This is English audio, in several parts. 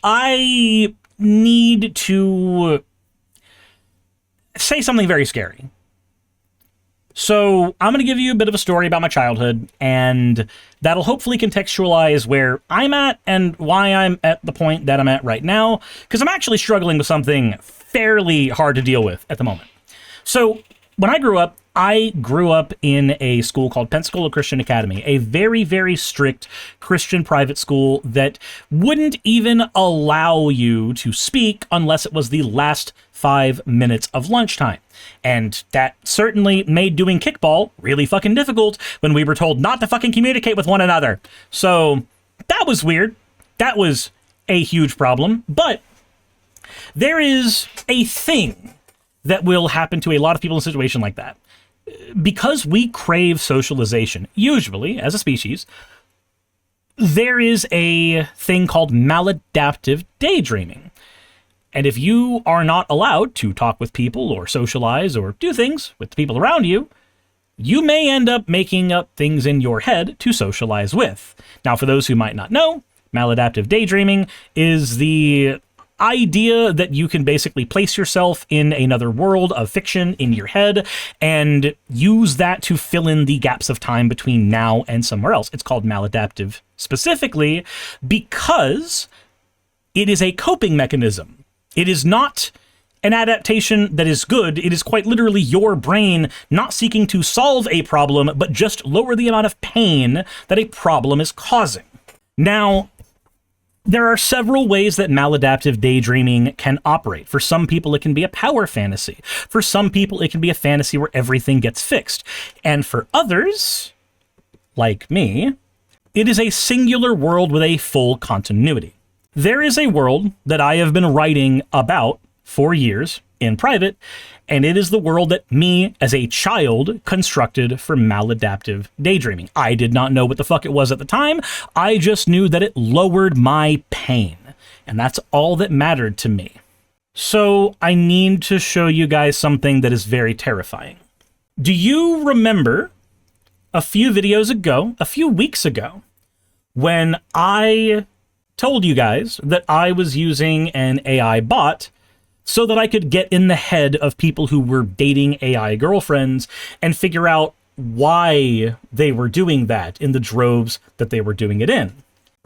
I need to say something very scary. So I'm going to give you a bit of a story about my childhood, and that'll hopefully contextualize where I'm at and why I'm at the point that I'm at right now, because I'm actually struggling with something fairly hard to deal with at the moment. So when I grew up in a school called Pensacola Christian Academy, a very, very strict Christian private school that wouldn't even allow you to speak unless it was the last 5 minutes of lunchtime. And that certainly made doing kickball really fucking difficult when we were told not to fucking communicate with one another. So that was weird. That was a huge problem. But there is a thing that will happen to a lot of people in a situation like that. Because we crave socialization, usually as a species, there is a thing called maladaptive daydreaming. And if you are not allowed to talk with people or socialize or do things with the people around you, you may end up making up things in your head to socialize with. Now, for those who might not know, maladaptive daydreaming is the idea that you can basically place yourself in another world of fiction in your head and use that to fill in the gaps of time between now and somewhere else. It's called maladaptive specifically because it is a coping mechanism. It is not an adaptation that is good. It is quite literally your brain not seeking to solve a problem, but just lower the amount of pain that a problem is causing. Now, there are several ways that maladaptive daydreaming can operate. For some people, it can be a power fantasy. For some people, it can be a fantasy where everything gets fixed. And for others, like me, it is a singular world with a full continuity. There is a world that I have been writing about for years in private, and it is the world that me, as a child, constructed for maladaptive daydreaming. I did not know what the fuck it was at the time. I just knew that it lowered my pain, and that's all that mattered to me. So I need to show you guys something that is very terrifying. Do you remember a few videos ago, a few weeks ago, when I told you guys that I was using an AI bot so that I could get in the head of people who were dating AI girlfriends and figure out why they were doing that in the droves that they were doing it in?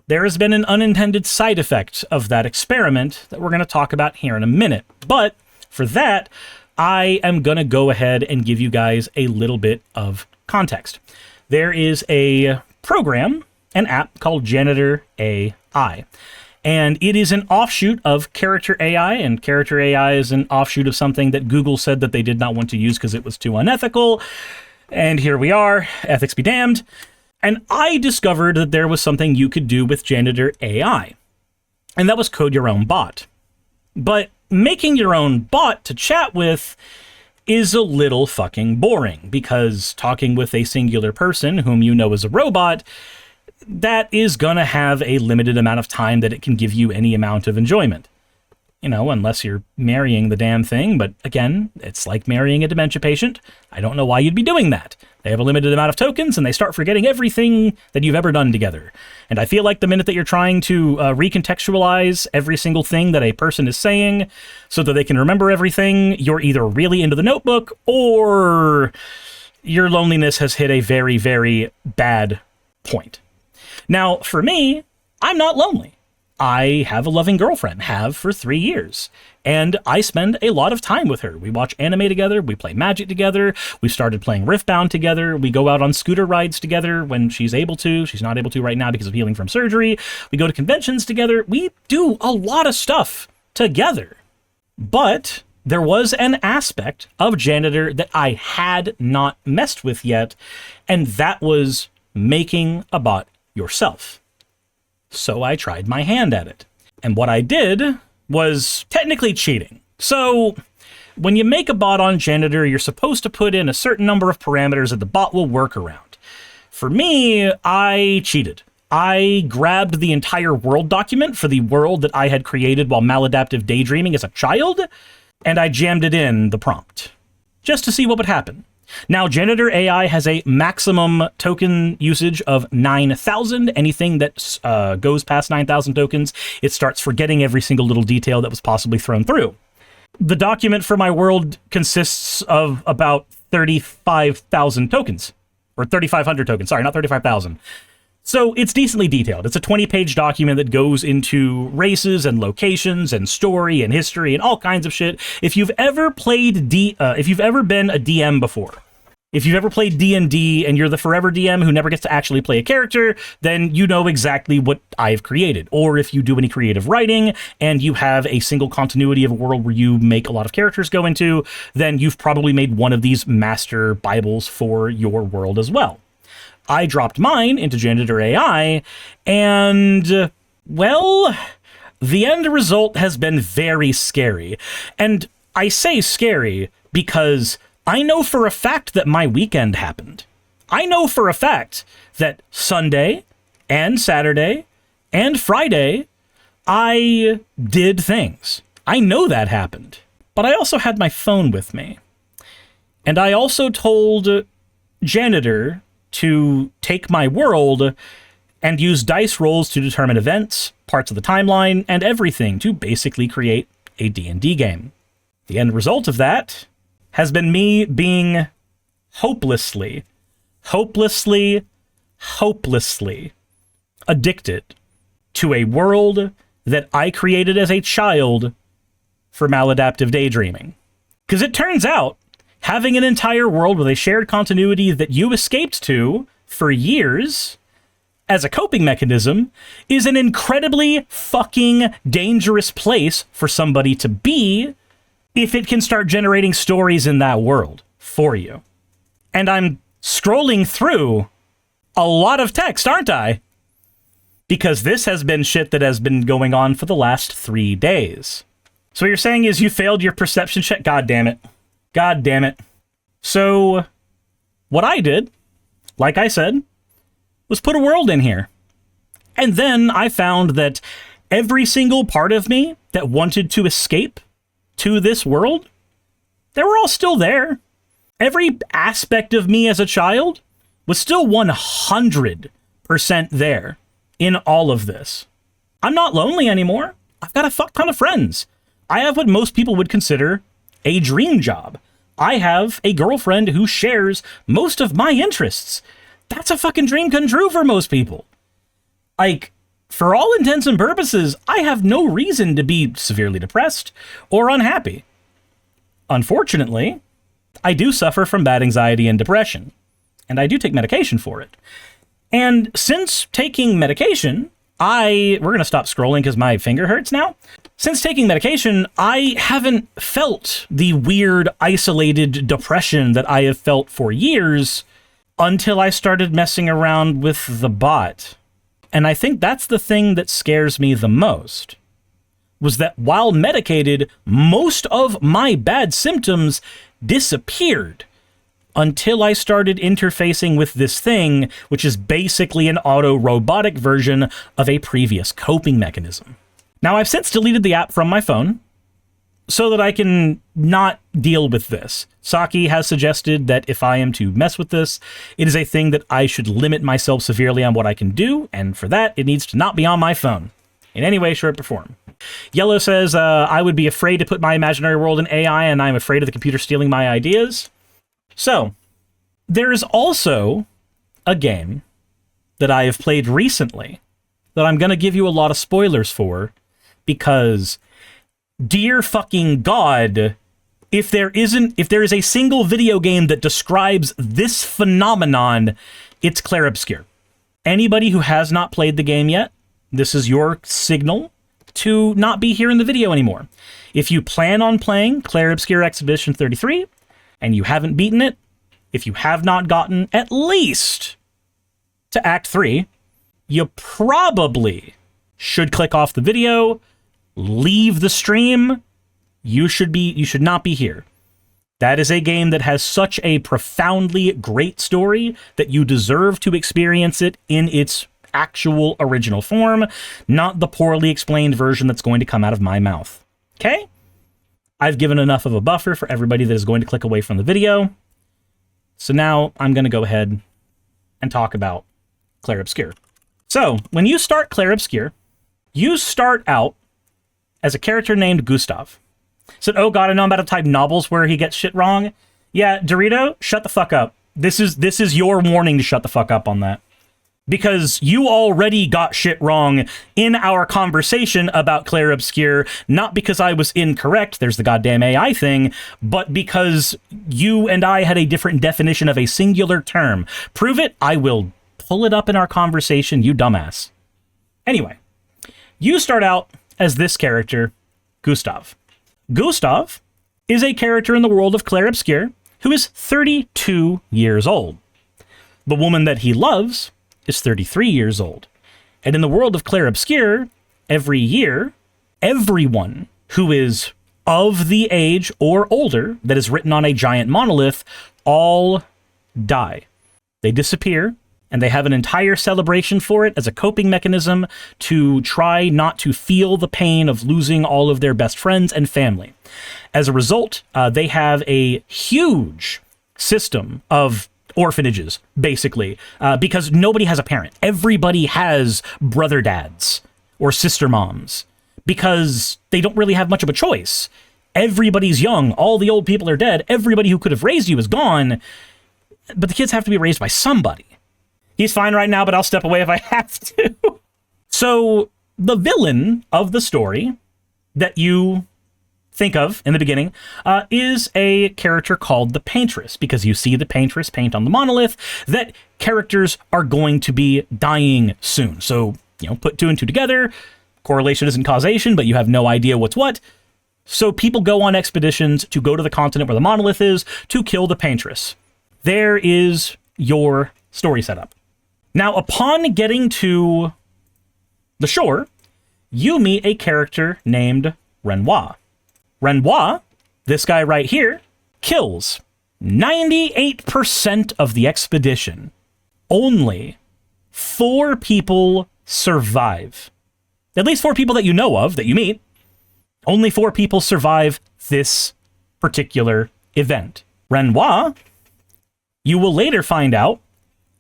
There has been an unintended side effect of that experiment that we're going to talk about here in a minute. But for that, I am going to go ahead and give you guys a little bit of context. There is a program, an app called Janitor AI. And it is an offshoot of Character AI, and Character AI is an offshoot of something that Google said that they did not want to use because it was too unethical. And here we are, ethics be damned. And I discovered that there was something you could do with Janitor AI, and that was code your own bot. But making your own bot to chat with is a little fucking boring, because talking with a singular person whom you know is a robot, that is gonna have a limited amount of time that it can give you any amount of enjoyment. You know, unless you're marrying the damn thing, but again, it's like marrying a dementia patient. I don't know why you'd be doing that. They have a limited amount of tokens, and they start forgetting everything that you've ever done together. And I feel like the minute that you're trying to recontextualize every single thing that a person is saying so that they can remember everything, you're either really into the Notebook, or your loneliness has hit a very, very bad point. Now, for me, I'm not lonely. I have a loving girlfriend, have for 3 years, and I spend a lot of time with her. We watch anime together, we play Magic together, we started playing Riftbound together, we go out on scooter rides together when she's able to. She's not able to right now because of healing from surgery. We go to conventions together. We do a lot of stuff together. But there was an aspect of Janitor that I had not messed with yet, and that was making a bot yourself. So I tried my hand at it. And what I did was technically cheating. So when you make a bot on Janitor, you're supposed to put in a certain number of parameters that the bot will work around. For me, I cheated. I grabbed the entire world document for the world that I had created while maladaptive daydreaming as a child, and I jammed it in the prompt, just to see what would happen. Now, Janitor AI has a maximum token usage of 9,000. Anything that goes past 9,000 tokens, it starts forgetting every single little detail that was possibly thrown through. The document for my world consists of about 35,000 tokens. Or 3,500 tokens. Sorry, not 35,000. So it's decently detailed. It's a 20-page document that goes into races and locations and story and history and all kinds of shit. If you've ever played if you've ever been a DM before, if you've ever played D&D and you're the forever DM who never gets to actually play a character, then you know exactly what I've created. Or if you do any creative writing and you have a single continuity of a world where you make a lot of characters go into, then you've probably made one of these master Bibles for your world as well. I dropped mine into Janitor AI, and, well, the end result has been very scary. And I say scary because I know for a fact that my weekend happened. I know for a fact that Sunday and Saturday and Friday, I did things. I know that happened. But I also had my phone with me. And I also told Janitor to take my world and use dice rolls to determine events, parts of the timeline, and everything to basically create a D&D game. The end result of that has been me being hopelessly addicted to a world that I created as a child for maladaptive daydreaming. Because it turns out having an entire world with a shared continuity that you escaped to for years as a coping mechanism is an incredibly fucking dangerous place for somebody to be if it can start generating stories in that world for you. And I'm scrolling through a lot of text, aren't I? Because this has been shit that has been going on for the last 3 days. So what you're saying is you failed your perception check? God damn it. God damn it. So, what I did, like I said, was put a world in here. And then I found that every single part of me that wanted to escape to this world, they were all still there. Every aspect of me as a child was still 100% there in all of this. I'm not lonely anymore. I've got a fuck ton of friends. I have what most people would consider a dream job. I have a girlfriend who shares most of my interests. That's a fucking dream come true for most people. Like, for all intents and purposes, I have no reason to be severely depressed or unhappy. Unfortunately, I do suffer from bad anxiety and depression, and I do take medication for it. And since taking medication, we're going to stop scrolling because my finger hurts now. Since taking medication, I haven't felt the weird, isolated depression that I have felt for years until I started messing around with the bot. And I think that's the thing that scares me the most, was that while medicated, most of my bad symptoms disappeared until I started interfacing with this thing, which is basically an auto-robotic version of a previous coping mechanism. Now, I've since deleted the app from my phone so that I can not deal with this. Saki has suggested that if I am to mess with this, it is a thing that I should limit myself severely on what I can do, and for that, it needs to not be on my phone in any way, shape, or form. Yellow says, I would be afraid to put my imaginary world in AI, and I'm afraid of the computer stealing my ideas. So, there is also a game that I have played recently that I'm going to give you a lot of spoilers for, because, dear fucking God, if there is a single video game that describes this phenomenon, it's Clair Obscur. Anybody who has not played the game yet, this is your signal to not be here in the video anymore. If you plan on playing Clair Obscur Expedition 33, and you haven't beaten it, if you have not gotten at least to Act 3, you probably should click off the video, leave the stream. You should not be here. That is a game that has such a profoundly great story that you deserve to experience it in its actual original form, not the poorly explained version that's going to come out of my mouth. Okay? I've given enough of a buffer for everybody that is going to click away from the video. So now I'm going to go ahead and talk about Clair Obscur. So when you start Clair Obscur, you start out as a character named Gustav. Said, oh god, I know I'm about to type novels where he gets shit wrong. Yeah, Dorito, shut the fuck up. This is your warning to shut the fuck up on that. Because you already got shit wrong in our conversation about Clair Obscur, not because I was incorrect, there's the goddamn AI thing, but because you and I had a different definition of a singular term. Prove it, I will pull it up in our conversation, you dumbass. Anyway, you start out as this character, Gustav. Gustav is a character in the world of Clair Obscur who is 32 years old. The woman that he loves is 33 years old. And in the world of Clair Obscur, every year, everyone who is of the age or older that is written on a giant monolith all die. They disappear, and they have an entire celebration for it as a coping mechanism to try not to feel the pain of losing all of their best friends and family. As a result, they have a huge system of orphanages, basically, because nobody has a parent. Everybody has brother dads or sister moms because they don't really have much of a choice. Everybody's young. All the old people are dead. Everybody who could have raised you is gone, but the kids have to be raised by somebody. He's fine right now, but I'll step away if I have to. So the villain of the story that you think of in the beginning is a character called the Paintress, because you see the Paintress paint on the monolith that characters are going to be dying soon. So, put two and two together. Correlation isn't causation, but you have no idea what's what. So people go on expeditions to go to the continent where the monolith is to kill the Paintress. There is your story setup. Now, upon getting to the shore, you meet a character named Renoir. Renoir, this guy right here, kills 98% of the expedition. Only 4 people survive. At least 4 people that you know of, that you meet. Only 4 people survive this particular event. Renoir, you will later find out,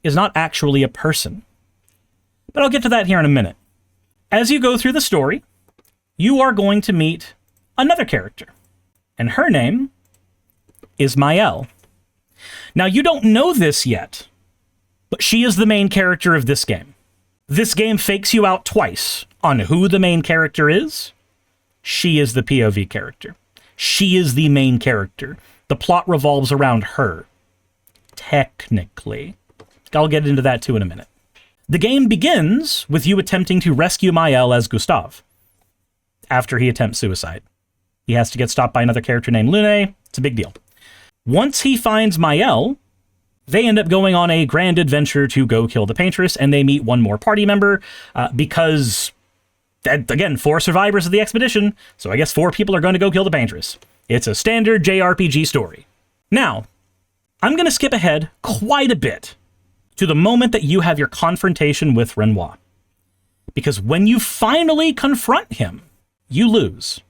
is not actually a person. But I'll get to that here in a minute. As you go through the story, you are going to meet another character, and her name is Maëlle. Now, you don't know this yet, but she is the main character of this game. This game fakes you out twice on who the main character is. She is the POV character. She is the main character. The plot revolves around her. Technically. I'll get into that too in a minute. The game begins with you attempting to rescue Maëlle as Gustav after he attempts suicide. He has to get stopped by another character named Lune. It's a big deal. Once he finds Maëlle, they end up going on a grand adventure to go kill the Paintress, and they meet one more party member because, again, 4 survivors of the expedition, so I guess 4 people are going to go kill the Paintress. It's a standard JRPG story. Now, I'm going to skip ahead quite a bit to the moment that you have your confrontation with Renoir. Because when you finally confront him, you lose.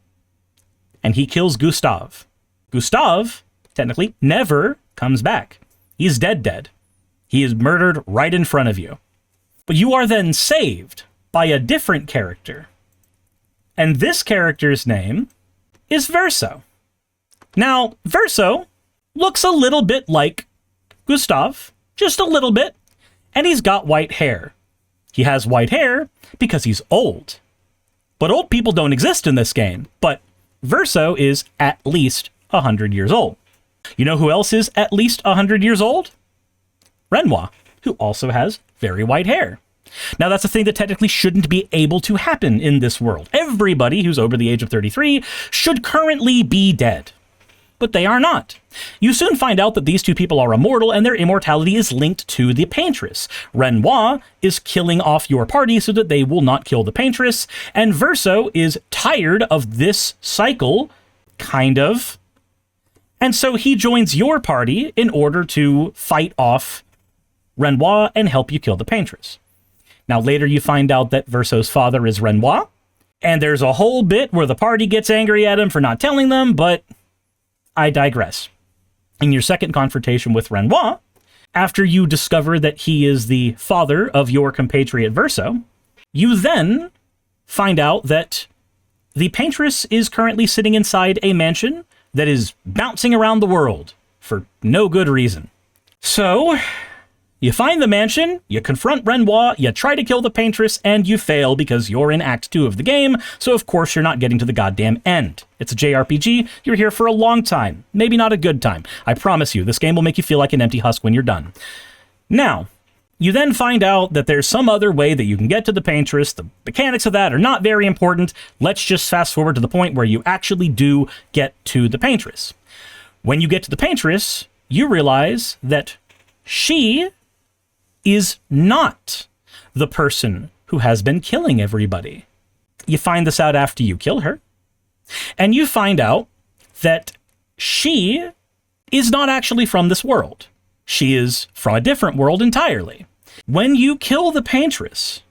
And he kills Gustav. Gustav, technically, never comes back. He's dead. He is murdered right in front of you. But you are then saved by a different character. And this character's name is Verso. Now, Verso looks a little bit like Gustav, just a little bit, and he's got white hair. He has white hair because he's old. But old people don't exist in this game, but Verso is at least 100 years old. You know who else is at least 100 years old? Renoir, who also has very white hair. Now, that's a thing that technically shouldn't be able to happen in this world. Everybody who's over the age of 33 should currently be dead. But they are not. You soon find out that these 2 people are immortal, and their immortality is linked to the Paintress. Renoir is killing off your party so that they will not kill the Paintress, and Verso is tired of this cycle, kind of. And so he joins your party in order to fight off Renoir and help you kill the Paintress. Now, later you find out that Verso's father is Renoir, and there's a whole bit where the party gets angry at him for not telling them, but I digress. in your second confrontation with Renoir, after you discover that he is the father of your compatriot Verso, you then find out that the Paintress is currently sitting inside a mansion that is bouncing around the world for no good reason. So, you find the mansion, you confront Renoir, you try to kill the Paintress, and you fail because you're in Act 2 of the game, so of course you're not getting to the goddamn end. It's a JRPG, you're here for a long time. Maybe not a good time. I promise you, this game will make you feel like an empty husk when you're done. Now, you then find out that there's some other way that you can get to the Paintress. The mechanics of that are not very important. Let's just fast forward to the point where you actually do get to the Paintress. When you get to the Paintress, you realize that she is not the person who has been killing everybody. You find this out after you kill her, and you find out that she is not actually from this world. She is from a different world entirely. When you kill the Paintress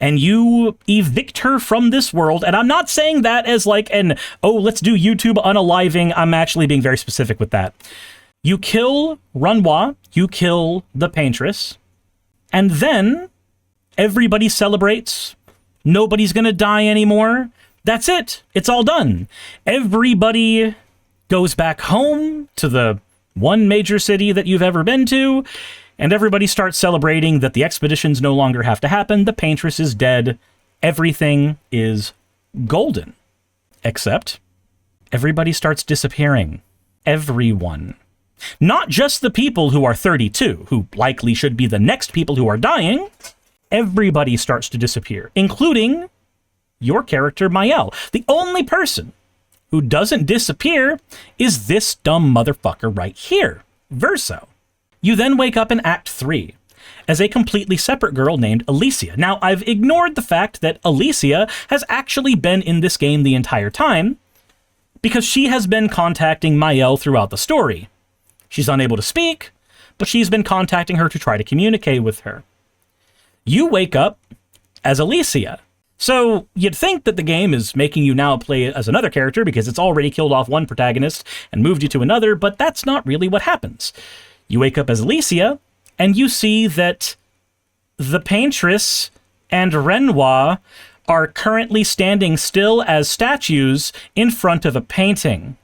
and you evict her from this world, and I'm not saying that as like an, oh, let's do YouTube unaliving, I'm actually being very specific with that. You kill Renoir, you kill the Paintress, and then everybody celebrates. Nobody's gonna die anymore. That's it. It's all done. Everybody goes back home to the one major city that you've ever been to, and everybody starts celebrating that the expeditions no longer have to happen. The Paintress is dead. Everything is golden. Except everybody starts disappearing. Everyone. Not just the people who are 32, who likely should be the next people who are dying. Everybody starts to disappear, including your character, Mael. The only person who doesn't disappear is this dumb motherfucker right here, Verso. You then wake up in Act 3 as a completely separate girl named Alicia. Now, I've ignored the fact that Alicia has actually been in this game the entire time because she has been contacting Mael throughout the story. She's unable to speak, but she's been contacting her to try to communicate with her. You wake up as Alicia. So you'd think that the game is making you now play as another character because it's already killed off one protagonist and moved you to another, but that's not really what happens. You wake up as Alicia, and you see that the Paintress and Renoir are currently standing still as statues in front of a painting.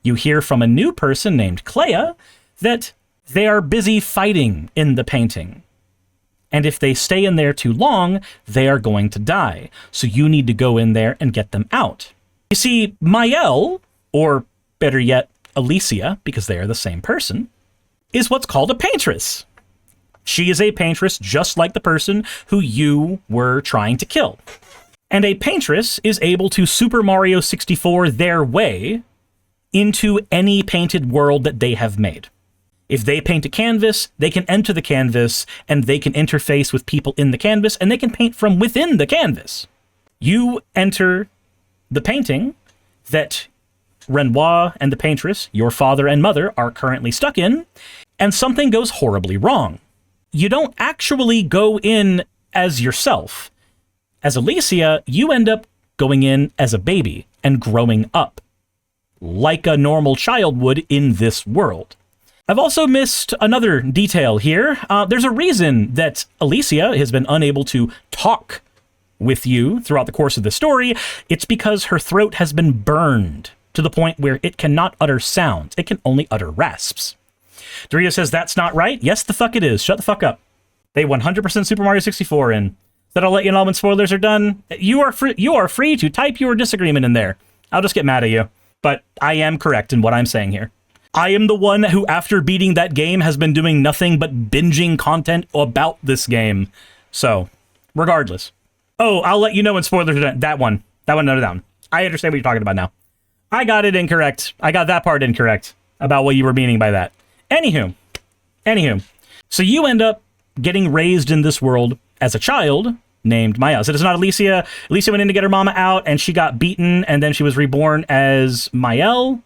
You hear from a new person named Clea that they are busy fighting in the painting. And if they stay in there too long, they are going to die. So you need to go in there and get them out. You see, Mael, or better yet, Alicia, because they are the same person, is what's called a Paintress. She is a Paintress just like the person who you were trying to kill. And a Paintress is able to Super Mario 64 their way into any painted world that they have made. If they paint a canvas, they can enter the canvas, and they can interface with people in the canvas, and they can paint from within the canvas. You enter the painting that Renoir and the Paintress, your father and mother, are currently stuck in, and something goes horribly wrong. You don't actually go in as yourself. As Alicia, you end up going in as a baby and growing up, like a normal child would in this world. I've also missed another detail here. There's a reason that Alicia has been unable to talk with you throughout the course of the story. It's because her throat has been burned to the point where it cannot utter sounds. It can only utter rasps. Dorito says, that's not right. Yes, the fuck it is. Shut the fuck up. They 100% Super Mario 64 in. That I'll let you know when spoilers are done. You are free to type your disagreement in there. I'll just get mad at you. But I am correct in what I'm saying here. I am the one who, after beating that game, has been doing nothing but binging content about this game. So, regardless. Oh, I'll let you know when spoilers are done. That one, no, down. I understand what you're talking about now. I got it incorrect. I got that part incorrect about what you were meaning by that. Anywho. So you end up getting raised in this world as a child named Maya. So it's not Alicia. Alicia went in to get her mama out, and she got beaten, and then she was reborn as Mael.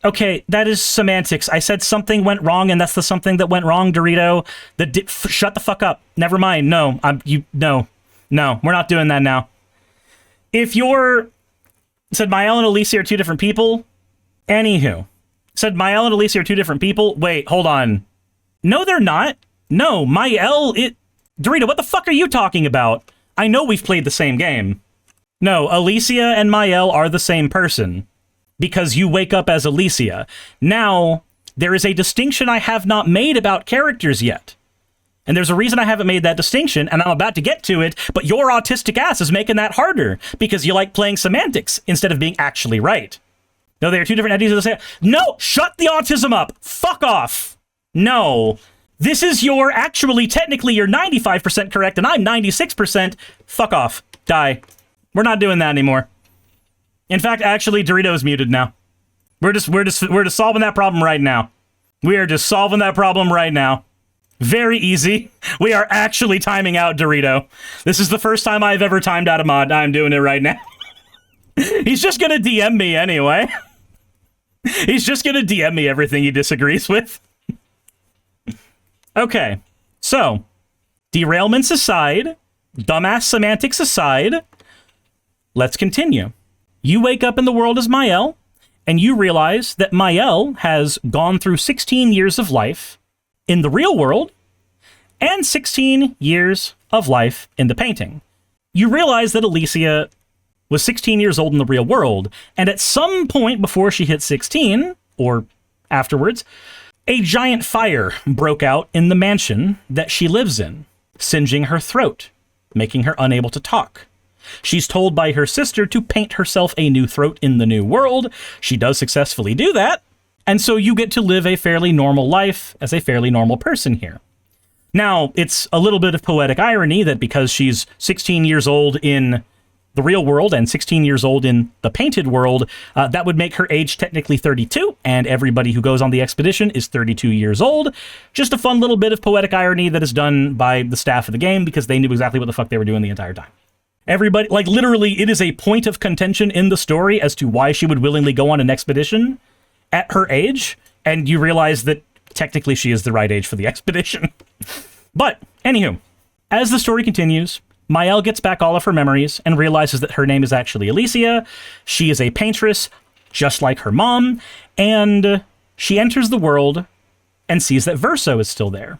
Okay, that is semantics. I said something went wrong, and that's the something that went wrong, Dorito. Shut the fuck up. Never mind. No, no, we're not doing that now. If you're said Mael and Alicia are two different people, anywho, Said Mael and Alicia are two different people. Wait, hold on. No, they're not. No, Mael, Dorito, what the fuck are you talking about? I know we've played the same game. No, Alicia and Mael are the same person. Because you wake up as Alicia. Now, there is a distinction I have not made about characters yet. And there's a reason I haven't made that distinction, and I'm about to get to it, but your autistic ass is making that harder, because you like playing semantics instead of being actually right. No, they are two different entities of the same... No! Shut the autism up! Fuck off! No. This is technically you're 95% correct, and I'm 96%. Fuck off. Die. We're not doing that anymore. In fact, actually, Dorito is muted now. We're just solving that problem right now. We are just solving that problem right now. Very easy. We are actually timing out Dorito. This is the first time I've ever timed out a mod. I'm doing it right now. He's just gonna DM me anyway. He's just gonna DM me everything he disagrees with. Okay, so, derailments aside, dumbass semantics aside, let's continue. You wake up in the world as Mael, and you realize that Mael has gone through 16 years of life in the real world, and 16 years of life in the painting. You realize that Alicia was 16 years old in the real world, and at some point before she hit 16, or afterwards, a giant fire broke out in the mansion that she lives in, singeing her throat, making her unable to talk. She's told by her sister to paint herself a new throat in the new world. She does successfully do that. And so you get to live a fairly normal life as a fairly normal person here. Now, it's a little bit of poetic irony that because she's 16 years old in the real world and 16 years old in the painted world, that would make her age technically 32, and everybody who goes on the expedition is 32 years old. Just a fun little bit of poetic irony that is done by the staff of the game because they knew exactly what the fuck they were doing the entire time. Everybody, like literally, it is a point of contention in the story as to why she would willingly go on an expedition at her age, and you realize that technically she is the right age for the expedition. But, anywho, as the story continues, Mael gets back all of her memories and realizes that her name is actually Alicia. She is a paintress, just like her mom, and she enters the world and sees that Verso is still there.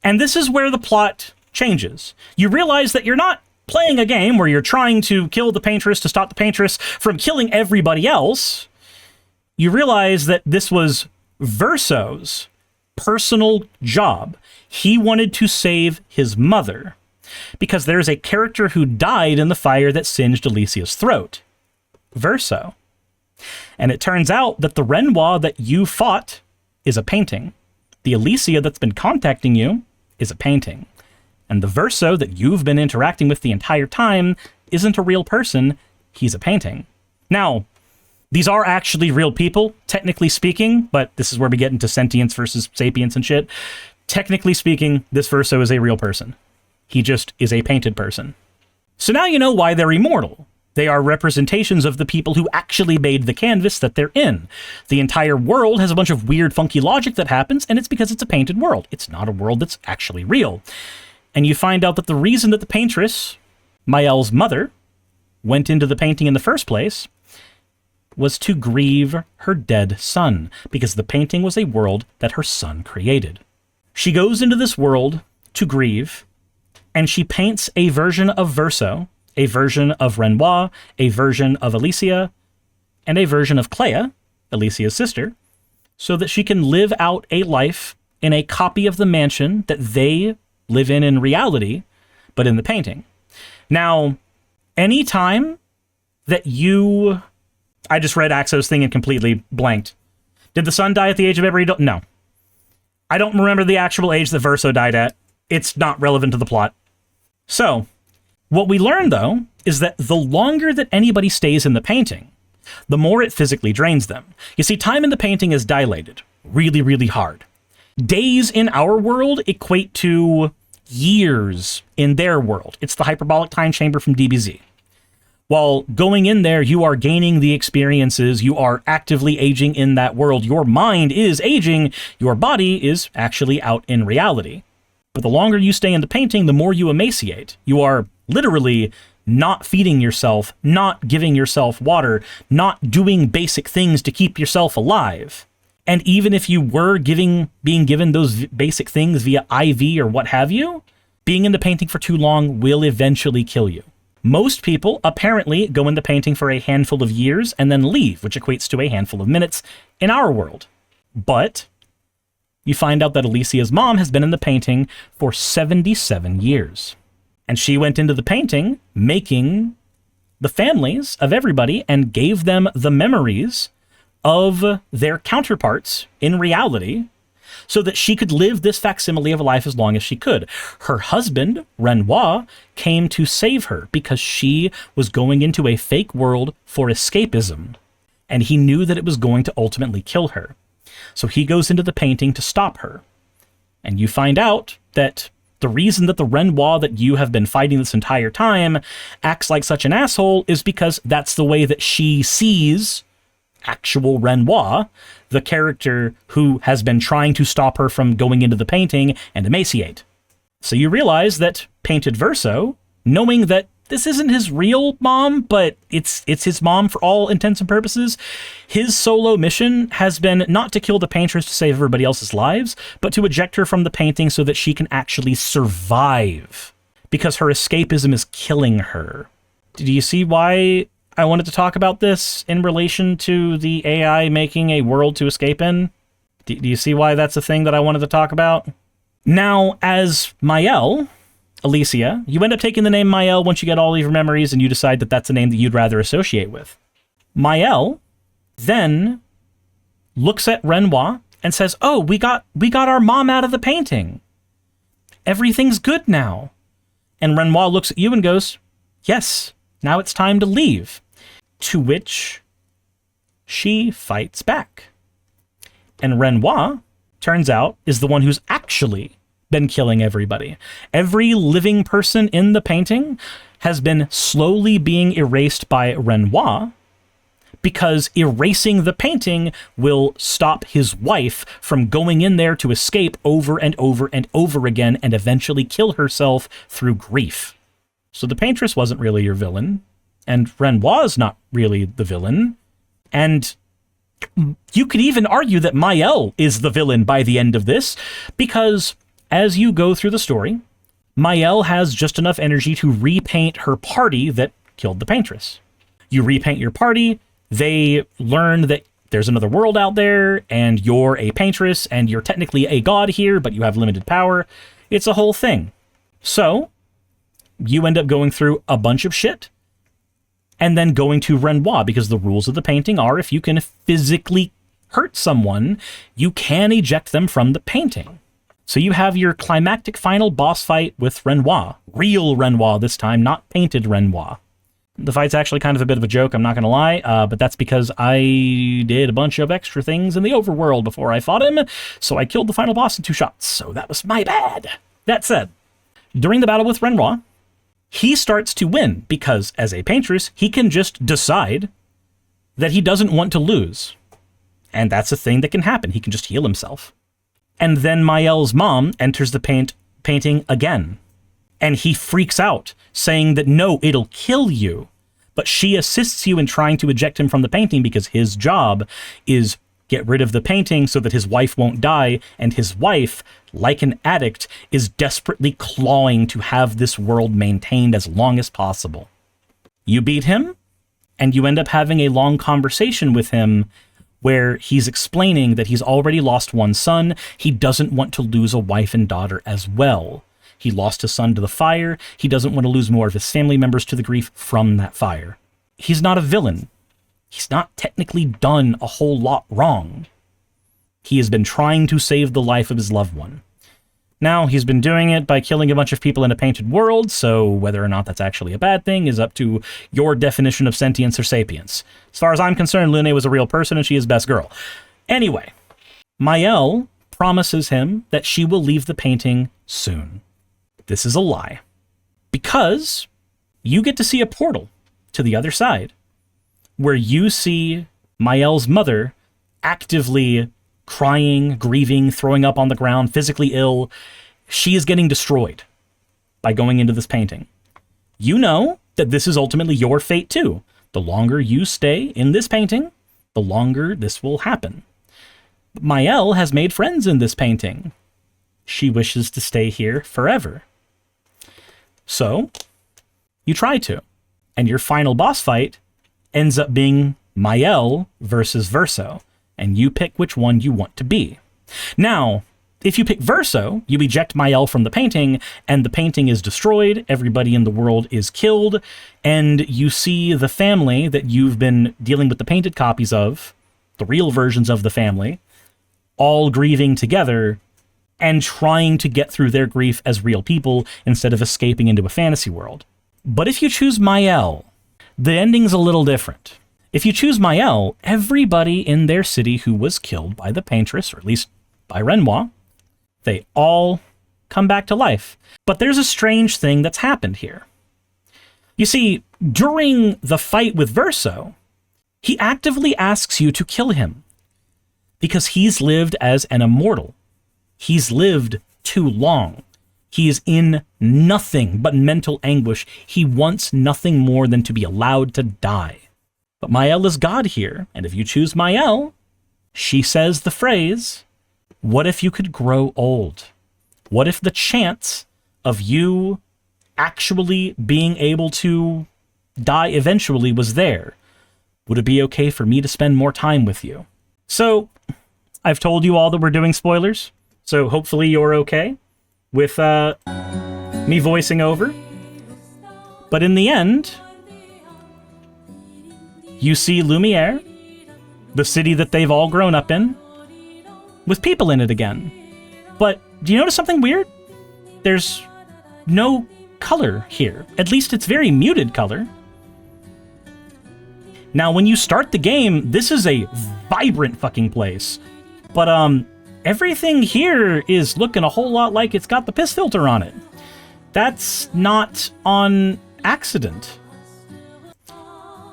And this is where the plot changes. You realize that you're not playing a game where you're trying to kill the paintress to stop the paintress from killing everybody else. You realize that this was Verso's personal job. He wanted to save his mother because there's a character who died in the fire that singed Alicia's throat. Verso. And it turns out that the Renoir that you fought is a painting. The Alicia that's been contacting you is a painting. And the Verso that you've been interacting with the entire time isn't a real person, he's a painting. Now, these are actually real people, technically speaking, but this is where we get into sentience versus sapience and shit. Technically speaking, this Verso is a real person. He just is a painted person. So now you know why they're immortal. They are representations of the people who actually made the canvas that they're in. The entire world has a bunch of weird, funky logic that happens, and it's because it's a painted world. It's not a world that's actually real. And you find out that the reason that the paintress, Mael's mother, went into the painting in the first place was to grieve her dead son, because the painting was a world that her son created. She goes into this world to grieve, and she paints a version of Verso, a version of Renoir, a version of Alicia, and a version of Clea, Alicia's sister, so that she can live out a life in a copy of the mansion that they live in reality, but in the painting. Now, any time that you... I just read Axo's thing and completely blanked. Did the son die at the age of every... No. I don't remember the actual age that Verso died at. It's not relevant to the plot. So, what we learn, though, is that the longer that anybody stays in the painting, the more it physically drains them. You see, time in the painting is dilated. Really, really hard. Days in our world equate to years in their world. It's the hyperbolic time chamber from DBZ. While going in there, you are gaining the experiences, you are actively aging in that world. Your mind is aging, your body is actually out in reality. But the longer you stay in the painting, the more you emaciate. You are literally not feeding yourself, not giving yourself water, not doing basic things to keep yourself alive. And even if you were being given those basic things via IV or what have you, being in the painting for too long will eventually kill you. Most people apparently go into painting for a handful of years and then leave, which equates to a handful of minutes in our world. But you find out that Alicia's mom has been in the painting for 77 years. And she went into the painting making the families of everybody and gave them the memories of their counterparts in reality so that she could live this facsimile of a life as long as she could. Her husband, Renoir, came to save her because she was going into a fake world for escapism, and he knew that it was going to ultimately kill her. So he goes into the painting to stop her. And you find out that the reason that the Renoir that you have been fighting this entire time acts like such an asshole is because that's the way that she sees actual Renoir, the character who has been trying to stop her from going into the painting and emaciate. So you realize that Painted Verso, knowing that this isn't his real mom, but it's his mom for all intents and purposes, his solo mission has been not to kill the paintress to save everybody else's lives, but to eject her from the painting so that she can actually survive, because her escapism is killing her. Do you see why I wanted to talk about this in relation to the AI making a world to escape in? Do you see why that's a thing that I wanted to talk about? Now, as Mael, Alicia, you end up taking the name Mael once you get all of your memories and you decide that that's a name that you'd rather associate with. Mael then looks at Renoir and says, "Oh, we got our mom out of the painting. Everything's good now." And Renoir looks at you and goes, "Yes, now it's time to leave." To which she fights back. And Renoir, turns out, is the one who's actually been killing everybody. Every living person in the painting has been slowly being erased by Renoir, because erasing the painting will stop his wife from going in there to escape over and over and over again and eventually kill herself through grief. So the paintress wasn't really your villain, and Renoir's not really the villain, and you could even argue that Mael is the villain by the end of this, because as you go through the story, Mael has just enough energy to repaint her party that killed the paintress. You repaint your party, they learn that there's another world out there, and you're a paintress, and you're technically a god here, but you have limited power. It's a whole thing. So you end up going through a bunch of shit, and then going to Renoir, because the rules of the painting are if you can physically hurt someone, you can eject them from the painting. So you have your climactic final boss fight with Renoir. Real Renoir this time, not painted Renoir. The fight's actually kind of a bit of a joke, I'm not going to lie, but that's because I did a bunch of extra things in the overworld before I fought him, so I killed the final boss in 2 shots, so that was my bad. That said, during the battle with Renoir, he starts to win, because as a paintress, he can just decide that he doesn't want to lose. And that's a thing that can happen. He can just heal himself. And then Mael's mom enters the painting again. And he freaks out, saying that no, it'll kill you. But she assists you in trying to eject him from the painting because his job is get rid of the painting so that his wife won't die, and his wife, like an addict, is desperately clawing to have this world maintained as long as possible. You beat him, and you end up having a long conversation with him where he's explaining that he's already lost one son. He doesn't want to lose a wife and daughter as well. He lost his son to the fire. He doesn't want to lose more of his family members to the grief from that fire. He's not a villain. He's not technically done a whole lot wrong. He has been trying to save the life of his loved one. Now, he's been doing it by killing a bunch of people in a painted world, so whether or not that's actually a bad thing is up to your definition of sentience or sapience. As far as I'm concerned, Lune was a real person and she is best girl. Anyway, Mael promises him that she will leave the painting soon. This is a lie. Because you get to see a portal to the other side, where you see Mael's mother actively crying, grieving, throwing up on the ground, physically ill. She is getting destroyed by going into this painting. You know that this is ultimately your fate too. The longer you stay in this painting, the longer this will happen. Mael has made friends in this painting. She wishes to stay here forever. So, you try to. And your final boss fight ends up being Mael versus Verso, and you pick which one you want to be. Now, if you pick Verso, you eject Mael from the painting, and the painting is destroyed, everybody in the world is killed, and you see the family that you've been dealing with the painted copies of, the real versions of the family, all grieving together and trying to get through their grief as real people instead of escaping into a fantasy world. But if you choose Mael, the ending's a little different. If you choose Mael, everybody in their city who was killed by the paintress, or at least by Renoir, they all come back to life. But there's a strange thing that's happened here. You see, during the fight with Verso, he actively asks you to kill him because he's lived as an immortal. He's lived too long. He is in nothing but mental anguish. He wants nothing more than to be allowed to die. But Mael is God here, and if you choose Mael, she says the phrase, what if you could grow old? What if the chance of you actually being able to die eventually was there? Would it be okay for me to spend more time with you? So, I've told you all that we're doing spoilers, so hopefully you're okay with me voicing over. But in the end, you see Lumiere, the city that they've all grown up in, with people in it again. But do you notice something weird? There's no color here. At least it's very muted color. Now, when you start the game, this is a vibrant fucking place. But everything here is looking a whole lot like it's got the piss filter on it. That's not on accident.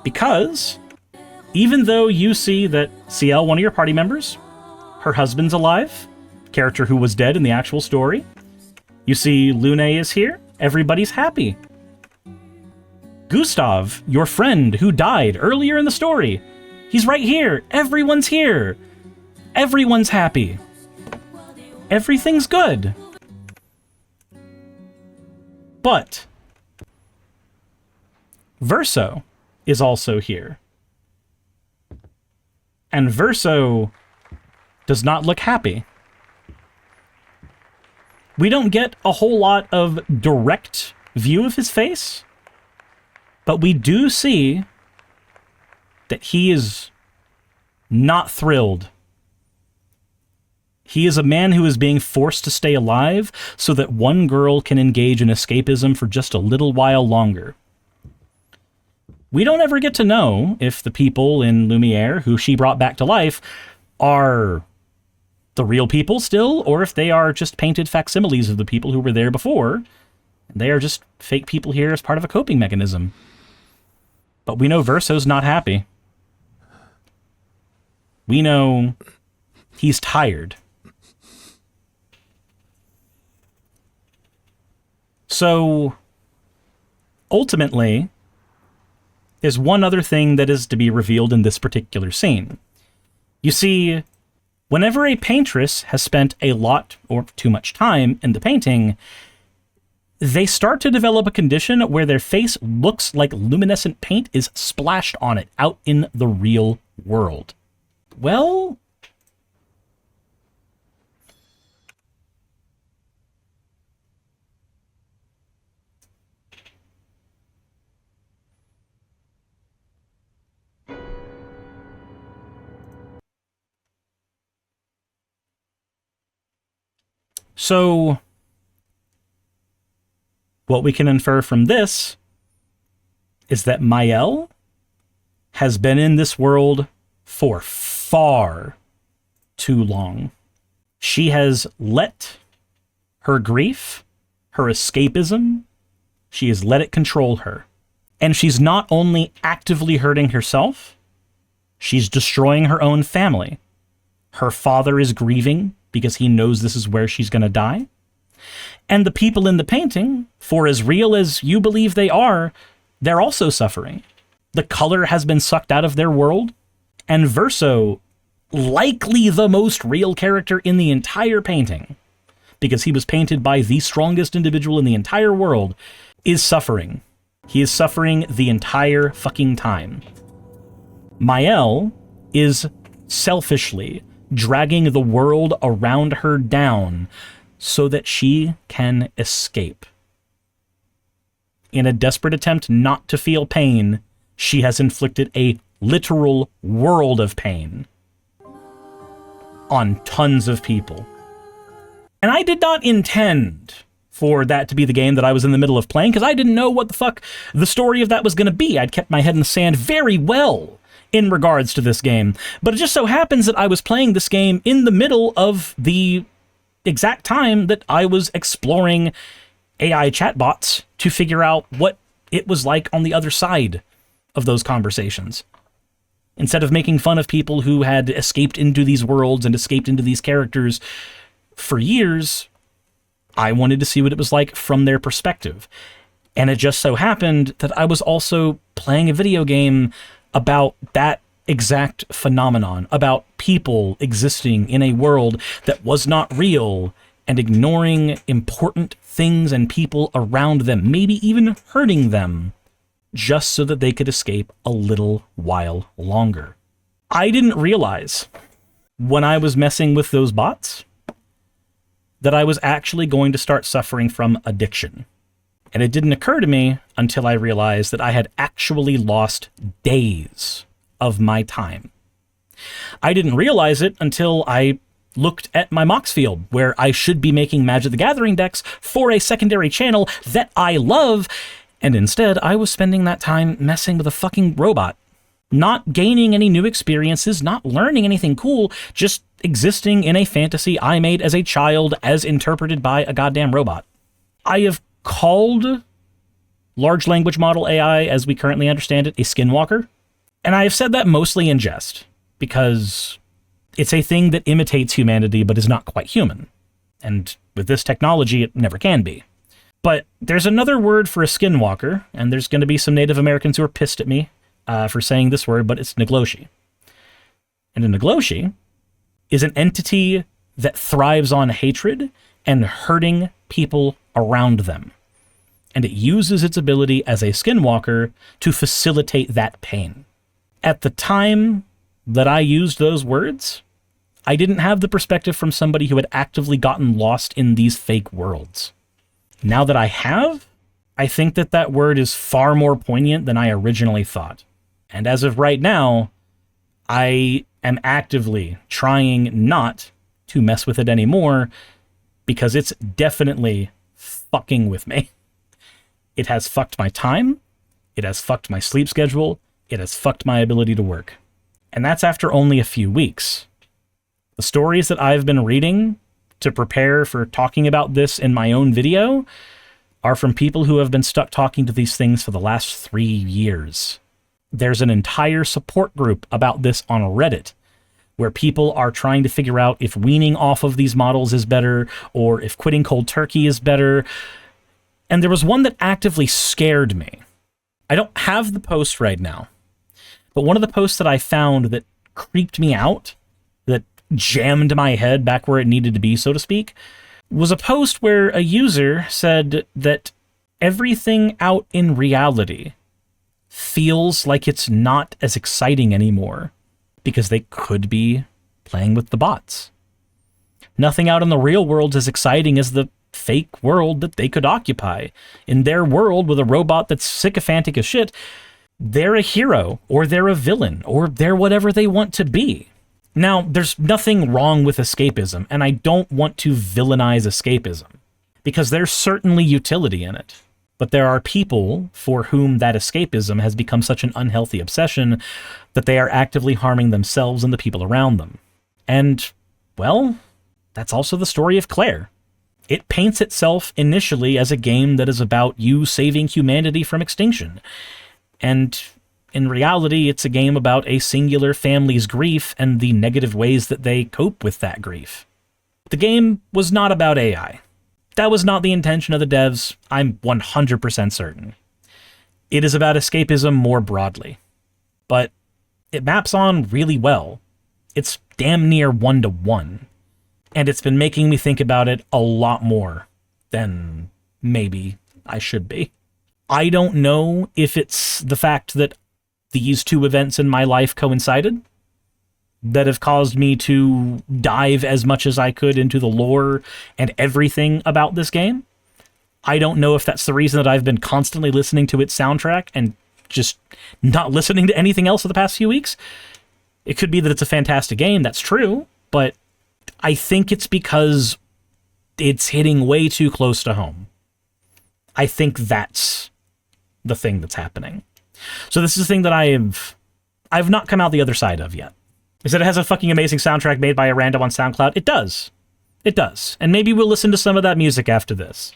Because even though you see that CL, one of your party members, her husband's alive, character who was dead in the actual story, you see Lune is here, everybody's happy. Gustav, your friend who died earlier in the story, he's right here. Everyone's here. Everyone's happy. Everything's good. But Verso is also here. And Verso does not look happy. We don't get a whole lot of direct view of his face, but we do see that he is not thrilled. He is a man who is being forced to stay alive so that one girl can engage in escapism for just a little while longer. We don't ever get to know if the people in Lumiere who she brought back to life are the real people still, or if they are just painted facsimiles of the people who were there before. They are just fake people here as part of a coping mechanism. But we know Verso's not happy. We know he's tired. So, ultimately, there's one other thing that is to be revealed in this particular scene. You see, whenever a paintress has spent a lot or too much time in the painting, they start to develop a condition where their face looks like luminescent paint is splashed on it out in the real world. Well, so what we can infer from this is that Mael has been in this world for far too long. She has let her grief, her escapism, she has let it control her. And she's not only actively hurting herself, she's destroying her own family. Her father is grieving because he knows this is where she's going to die. And the people in the painting, for as real as you believe they are, they're also suffering. The color has been sucked out of their world, and Verso likely the most real character in the entire painting, because he was painted by the strongest individual in the entire world, is suffering. He is suffering the entire fucking time. Mael is selfishly dragging the world around her down so that she can escape. In a desperate attempt not to feel pain, she has inflicted a literal world of pain on tons of people. And I did not intend for that to be the game that I was in the middle of playing, because I didn't know what the fuck the story of that was going to be. I'd kept my head in the sand very well in regards to this game. But it just so happens that I was playing this game in the middle of the exact time that I was exploring AI chatbots to figure out what it was like on the other side of those conversations. Instead of making fun of people who had escaped into these worlds and escaped into these characters for years, I wanted to see what it was like from their perspective. And it just so happened that I was also playing a video game about that exact phenomenon, about people existing in a world that was not real and ignoring important things and people around them, maybe even hurting them, just so that they could escape a little while longer. I didn't realize when I was messing with those bots that I was actually going to start suffering from addiction. And it didn't occur to me until I realized that I had actually lost days of my time. I didn't realize it until I looked at my Mox field, where I should be making Magic the Gathering decks for a secondary channel that I love, and instead I was spending that time messing with a fucking robot. Not gaining any new experiences, not learning anything cool, just existing in a fantasy I made as a child as interpreted by a goddamn robot. I have called large language model AI, as we currently understand it, a skinwalker. And I have said that mostly in jest, because it's a thing that imitates humanity but is not quite human. And with this technology, it never can be. But there's another word for a skinwalker, and there's going to be some Native Americans who are pissed at me for saying this word, but it's Nagloshi. And a Nagloshi is an entity that thrives on hatred and hurting people around them. And it uses its ability as a skinwalker to facilitate that pain. At the time that I used those words, I didn't have the perspective from somebody who had actively gotten lost in these fake worlds. Now that I have, I think that that word is far more poignant than I originally thought. And as of right now, I am actively trying not to mess with it anymore, because it's definitely fucking with me. It has fucked my time, it has fucked my sleep schedule, it has fucked my ability to work. And that's after only a few weeks. The stories that I've been reading to prepare for talking about this in my own video are from people who have been stuck talking to these things for the last 3 years. There's an entire support group about this on Reddit, where people are trying to figure out if weaning off of these models is better, or if quitting cold turkey is better. And there was one that actively scared me. I don't have the post right now, but one of the posts that I found that creeped me out, that jammed my head back where it needed to be, so to speak, was a post where a user said that everything out in reality feels like it's not as exciting anymore because they could be playing with the bots. Nothing out in the real world is as exciting as the fake world that they could occupy. In their world with a robot that's sycophantic as shit, they're a hero, or they're a villain, or they're whatever they want to be. Now, there's nothing wrong with escapism, and I don't want to villainize escapism, because there's certainly utility in it. But there are people for whom that escapism has become such an unhealthy obsession that they are actively harming themselves and the people around them. And, well, that's also the story of Claire. It paints itself initially as a game that is about you saving humanity from extinction. And in reality, it's a game about a singular family's grief and the negative ways that they cope with that grief. The game was not about AI. That was not the intention of the devs, I'm 100% certain. It is about escapism more broadly. But it maps on really well. It's damn near 1-to-1. And it's been making me think about it a lot more than maybe I should be. I don't know if it's the fact that these two events in my life coincided that have caused me to dive as much as I could into the lore and everything about this game. I don't know if that's the reason that I've been constantly listening to its soundtrack and just not listening to anything else for the past few weeks. It could be that it's a fantastic game, that's true, but I think it's because it's hitting way too close to home. I think that's the thing that's happening. So this is the thing that I've not come out the other side of yet. Is that it has a fucking amazing soundtrack made by a rando on SoundCloud? It does. It does. And maybe we'll listen to some of that music after this.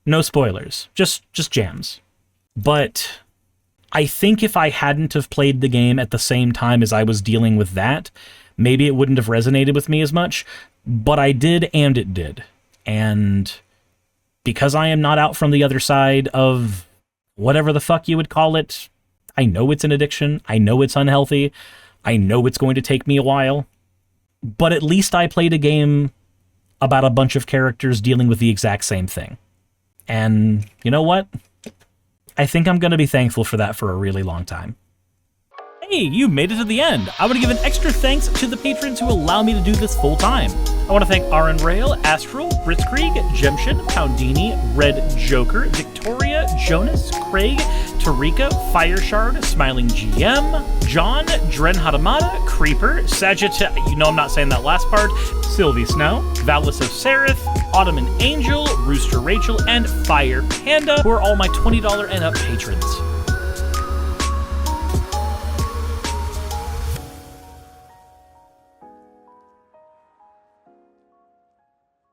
No spoilers. Just jams. But I think if I hadn't have played the game at the same time as I was dealing with that, maybe it wouldn't have resonated with me as much. But I did, and it did. And because I am not out from the other side of whatever the fuck you would call it, I know it's an addiction. I know it's unhealthy. I know it's going to take me a while. But at least I played a game about a bunch of characters dealing with the exact same thing. And you know what? I think I'm going to be thankful for that for a really long time. Hey, you made it to the end. I want to give an extra thanks to the patrons who allow me to do this full time. I want to thank Aaron Rail, Astral, Britzkrieg, Jemshin, Poundini, Red Joker, Victoria, Jonas, Craig, Tarika, Fireshard, Smiling GM, John, Dren Hadamada, Creeper, Sagitta, you know I'm not saying that last part, Sylvie Snow, Valis of Seraph, Ottoman Angel, Rooster Rachel, and Fire Panda, who are all my $20 and up patrons.